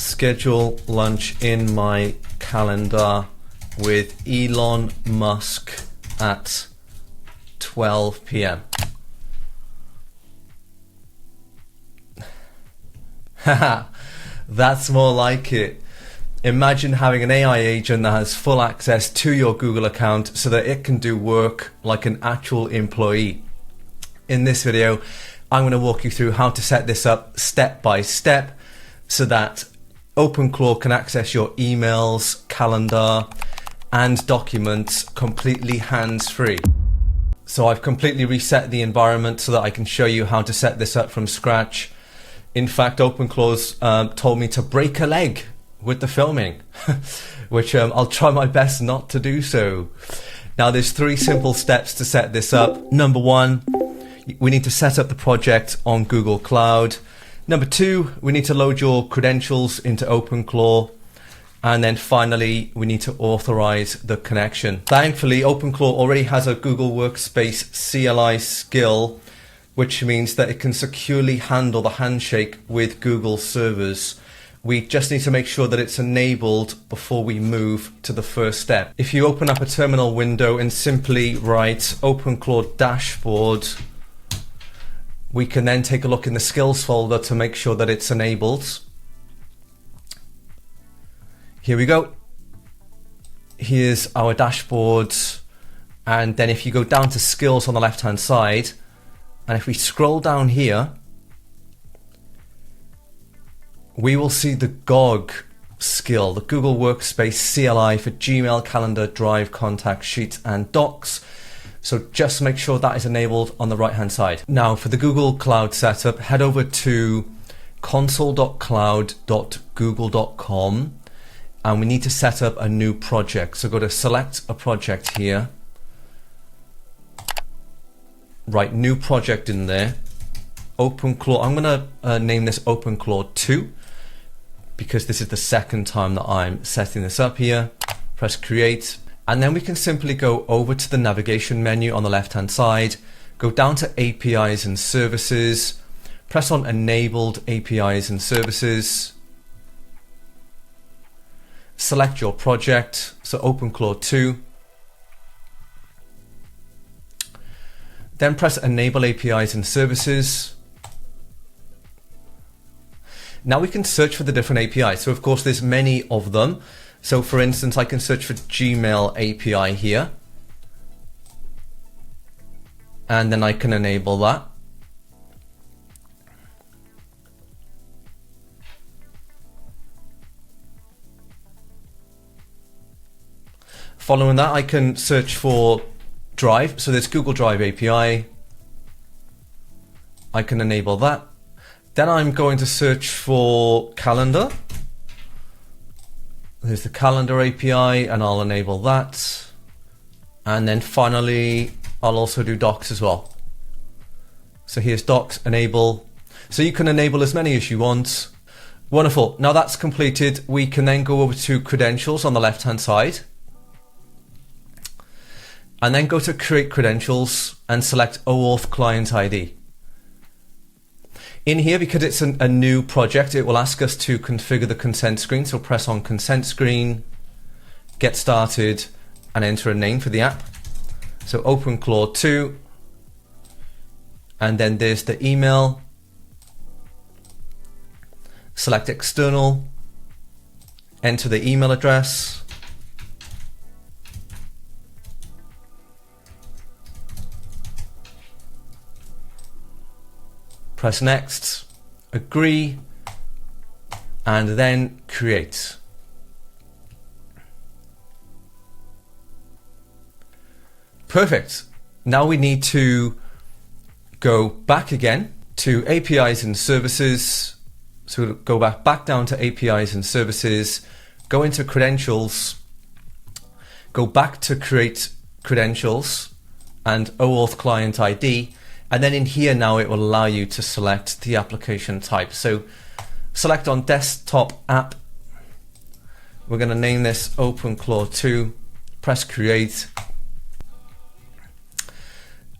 schedule lunch in my calendar with Elon Musk at 12 p.m. Haha, that's more like it. Imagine having an AI agent that has full access to your Google account so that it can do work like an actual employee. In this video, I'm going to walk you through how to set this up step by step so that OpenClaw can access your emails, calendar, and documents completely hands-free. So I've completely reset the environment so that I can show you how to set this up from scratch. In fact, OpenClaw's told me to break a leg with the filming, which I'll try my best not to do so. Now, there's 3 simple steps to set this up. Number 1, we need to set up the project on Google Cloud. Number 2, we need to load your credentials into OpenClaw. And then finally, we need to authorize the connection. Thankfully, OpenClaw already has a Google Workspace CLI skill, which means that it can securely handle the handshake with Google servers. We just need to make sure that it's enabled before we move to the first step. If you open up a terminal window and simply write OpenClaw dashboard, we can then take a look in the skills folder to make sure that it's enabled. Here we go. Here's our dashboard. And then if you go down to skills on the left-hand side, and if we scroll down here, we will see the GOG skill, the Google Workspace CLI for Gmail, Calendar, Drive, Contacts, Sheets, and Docs. So just make sure that is enabled on the right-hand side. Now, for the Google Cloud setup, head over to console.cloud.google.com, and we need to set up a new project. So go to select a project here, write new project in there, OpenClaw. I'm going to name this OpenClaw 2 because this is the second time that I'm setting this up here. Press create, and then we can simply go over to the navigation menu on the left hand side, go down to APIs and services, press on enabled APIs and services, select your project, so OpenClaw 2, then press enable APIs and services. Now we can search for the different APIs. So of course there's many of them. So for instance, I can search for Gmail API here, and then I can enable that. Following that, I can search for Drive. So there's Google Drive API. I can enable that. Then I'm going to search for Calendar. There's the Calendar API, and I'll enable that. And then finally, I'll also do Docs as well. So here's Docs, enable. So you can enable as many as you want. Wonderful. Now that's completed, we can then go over to credentials on the left-hand side, and then go to create credentials and select OAuth client ID. In here, because it's a new project, it will ask us to configure the consent screen. So press on consent screen, get started, and enter a name for the app. So OpenClaw 2, and then there's the email. Select external, enter the email address. Press next, agree, and then create. Perfect. Now we need to go back again to APIs and services. So go back down to APIs and services, go into credentials, go back to create credentials and OAuth client ID. And then in here now it will allow you to select the application type. So select on desktop app. We're going to name this OpenClaw 2. Press create.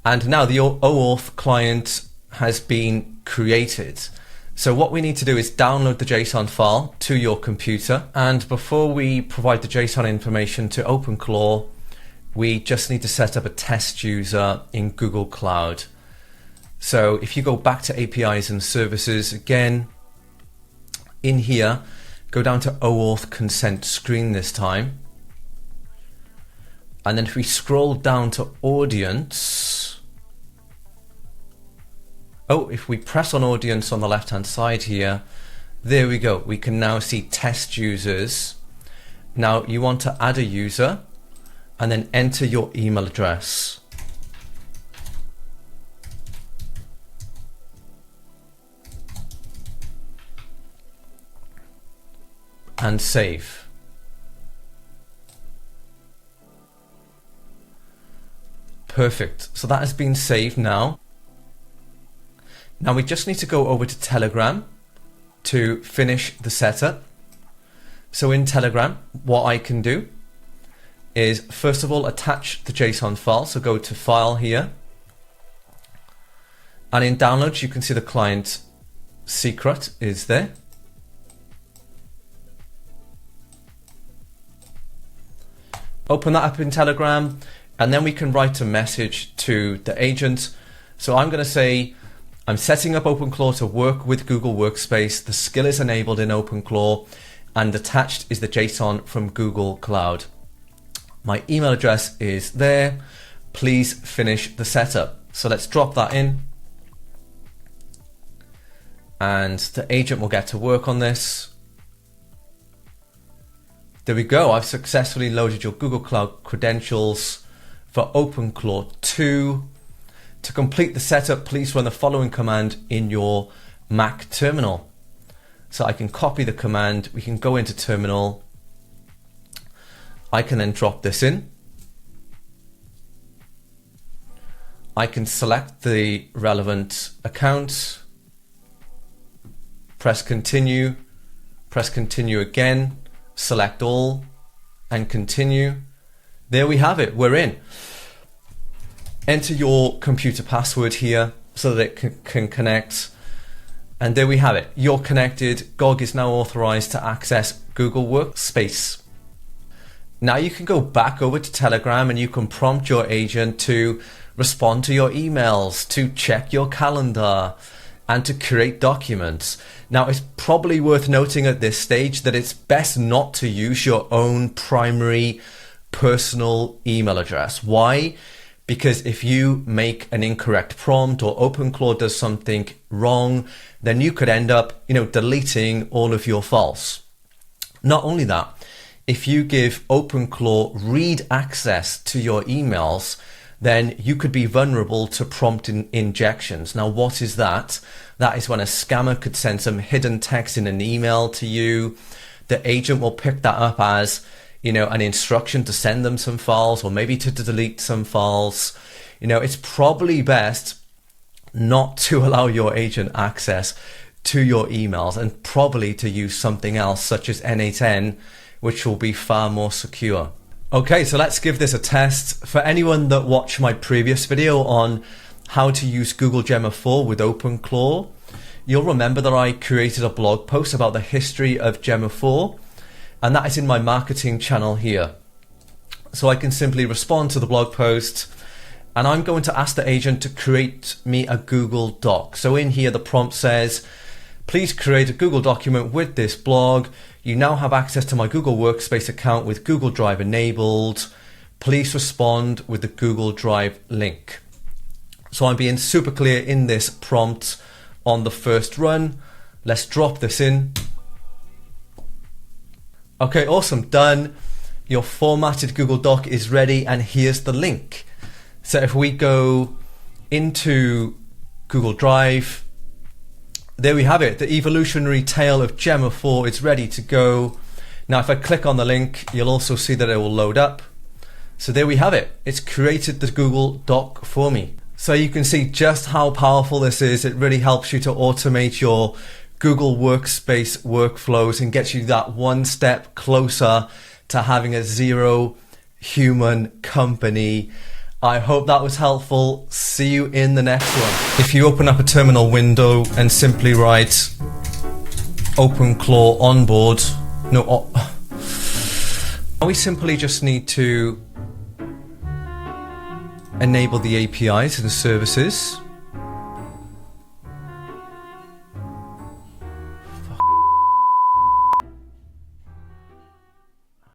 And now the OAuth client has been created. So what we need to do is download the JSON file to your computer. And before we provide the JSON information to OpenClaw, we just need to set up a test user in Google Cloud. So if you go back to APIs and services again, in here, go down to OAuth consent screen this time. And then if we scroll down to audience, if we press on audience on the left hand side here, there we go. We can now see test users. Now you want to add a user and then enter your email address. And save. Perfect. So that has been saved now. Now we just need to go over to Telegram to finish the setup. So in Telegram, what I can do is first of all attach the JSON file. So go to File here. And in Downloads, you can see the client secret is there. Open that up in Telegram, and then we can write a message to the agent. So I'm going to say, I'm setting up OpenClaw to work with Google Workspace. The skill is enabled in OpenClaw, and attached is the JSON from Google Cloud. My email address is there. Please finish the setup. So let's drop that in. And the agent will get to work on this. There we go. I've successfully loaded your Google Cloud credentials for OpenClaw 2. To complete the setup, please run the following command in your Mac terminal. So I can copy the command. We can go into terminal. I can then drop this in. I can select the relevant account, press continue again, select all and continue. There we have it, we're in. Enter your computer password here so that it can connect. And there we have it, you're connected. GOG is now authorized to access Google Workspace. Now you can go back over to Telegram and you can prompt your agent to respond to your emails, to check your calendar, and to create documents. Now, it's probably worth noting at this stage that it's best not to use your own primary personal email address. Why? Because if you make an incorrect prompt or OpenClaw does something wrong, then you could end up, deleting all of your files. Not only that, if you give OpenClaw read access to your emails, then you could be vulnerable to prompt injections. Now, what is that? That is when a scammer could send some hidden text in an email to you. The agent will pick that up as, an instruction to send them some files or maybe to delete some files. It's probably best not to allow your agent access to your emails and probably to use something else such as N8N, which will be far more secure. Okay, so let's give this a test. For anyone that watched my previous video on how to use Google Gemma 4 with OpenClaw, you'll remember that I created a blog post about the history of Gemma 4, and that is in my marketing channel here. So I can simply respond to the blog post, and I'm going to ask the agent to create me a Google Doc. So in here, the prompt says, please create a Google document with this blog. You now have access to my Google Workspace account with Google Drive enabled. Please respond with the Google Drive link. So I'm being super clear in this prompt on the first run. Let's drop this in. Okay, awesome, done. Your formatted Google Doc is ready, and here's the link. So if we go into Google Drive, there we have it, the evolutionary tale of Gemma 4 is ready to go. Now if I click on the link, you'll also see that it will load up. So there we have it, it's created the Google Doc for me. So you can see just how powerful this is. It really helps you to automate your Google Workspace workflows and gets you that one step closer to having a zero human company I hope that was helpful. See you in the next one. If you open up a terminal window and simply write OpenClaw onboard, we simply just need to enable the APIs and services.